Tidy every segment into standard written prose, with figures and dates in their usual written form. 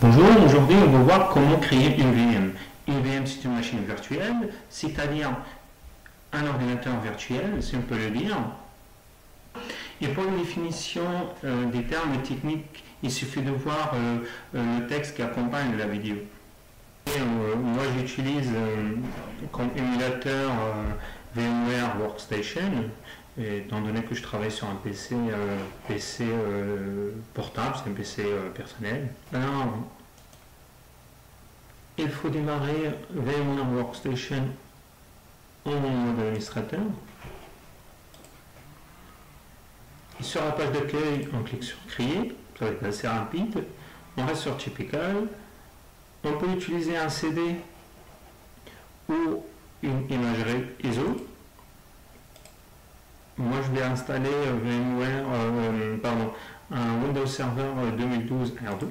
Bonjour, aujourd'hui on va voir comment créer une VM. Une VM c'est une machine virtuelle, c'est-à-dire un ordinateur virtuel, si on peut le dire. Et pour une définition des termes techniques, il suffit de voir le texte qui accompagne la vidéo. Moi j'utilise comme émulateur VMware Workstation, étant donné que je travaille sur un PC, portable, c'est un PC personnel. Alors, il faut démarrer VMware Workstation en mode administrateur. Et sur la page d'accueil, on clique sur Créer, ça va être assez rapide. On reste sur Typical. On peut utiliser un CD ou une imagerie ISO. Moi, je vais installer un Windows Server 2012 R2.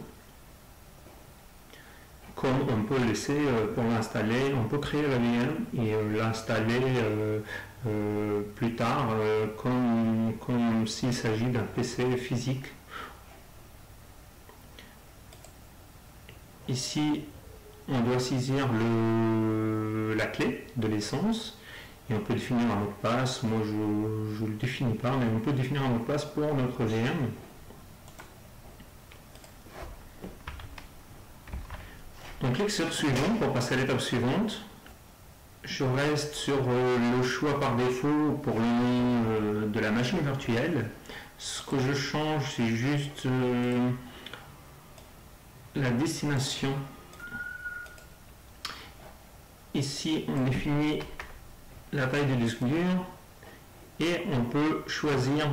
Comme on peut laisser pour l'installer, on peut créer la VM et l'installer plus tard, comme s'il s'agit d'un PC physique. Ici, on doit saisir la clé de l'essence et on peut définir un mot de passe. Moi, je ne le définis pas, mais on peut définir un mot de passe pour notre VM. On clique sur Suivant pour passer à l'étape suivante. Je reste sur le choix par défaut pour le nom de la machine virtuelle. Ce que je change, c'est juste la destination. Ici, on définit la taille du disque dur et on peut choisir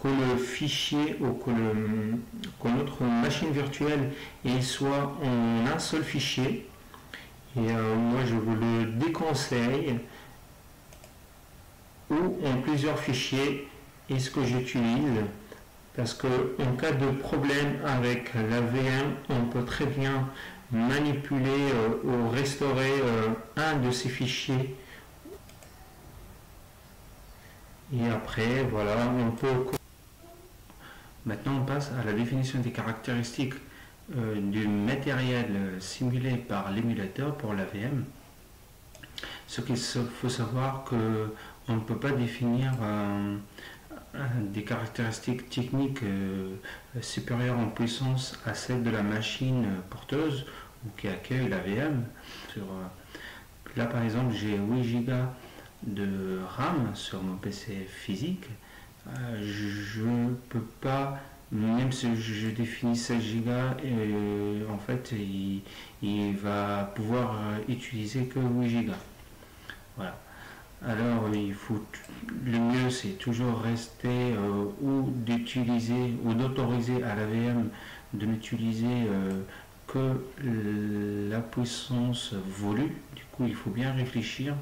que le fichier ou que notre machine virtuelle soit en un seul fichier. Et moi, je vous le déconseille, ou en plusieurs fichiers, et ce que j'utilise. Parce que en cas de problème avec la VM, on peut très bien manipuler ou restaurer un de ces fichiers. Et après, voilà, on peut... Maintenant, on passe à la définition des caractéristiques du matériel simulé par l'émulateur pour la VM. Ce qu'il faut savoir, qu'on ne peut pas définir des caractéristiques techniques supérieures en puissance à celles de la machine porteuse ou qui accueille la VM. Là par exemple, j'ai 8 Go de RAM sur mon PC physique. Je ne peux pas, même si je définis 16 Go, en fait il va pouvoir utiliser que 8 Go. Voilà. Alors le mieux c'est toujours rester ou d'utiliser ou d'autoriser à la VM de n'utiliser que la puissance voulue. Du coup il faut bien réfléchir.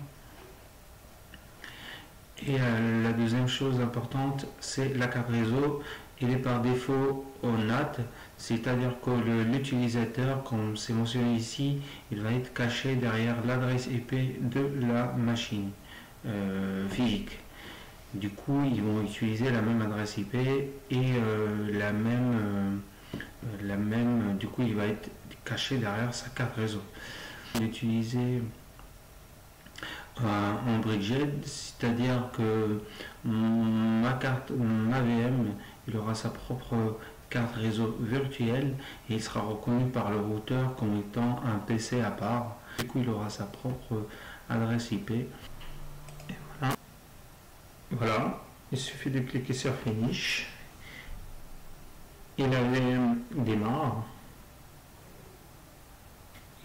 Et la deuxième chose importante, c'est la carte réseau. Il est par défaut au NAT, c'est-à-dire que l'utilisateur, comme c'est mentionné ici, il va être caché derrière l'adresse IP de la machine physique. Du coup, ils vont utiliser la même adresse IP et du coup, il va être caché derrière sa carte réseau. Utiliser en bridged, c'est-à-dire que ma VM, il aura sa propre carte réseau virtuelle et il sera reconnu par le routeur comme étant un PC à part. Du coup, il aura sa propre adresse IP. Et voilà. Voilà, il suffit de cliquer sur Finish et la VM démarre.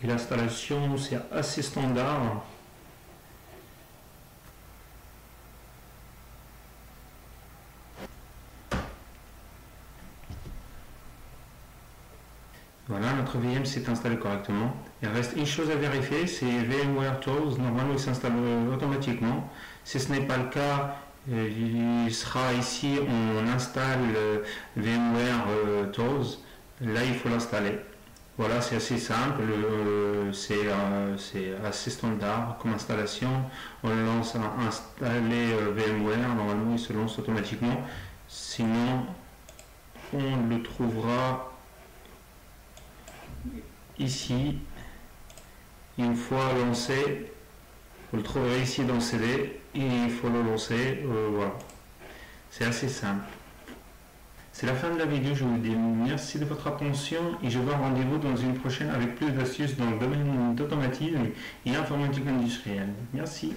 Et l'installation, c'est assez standard. Voilà, notre VM s'est installé correctement. Il reste une chose à vérifier, c'est VMware Tools. Normalement, il s'installe automatiquement. Si ce n'est pas le cas, il sera ici, on installe VMware Tools. Là, il faut l'installer. Voilà, c'est assez simple, c'est assez standard comme installation. On lance à installer VMware, normalement il se lance automatiquement. Sinon, on le trouvera ici. Une fois lancé, vous le trouverez ici dans le CD et il faut le lancer. Voilà, c'est assez simple. C'est la fin de la vidéo, je vous dis merci de votre attention et je vous donne rendez-vous dans une prochaine avec plus d'astuces dans le domaine d'automatisme et informatique industrielle. Merci.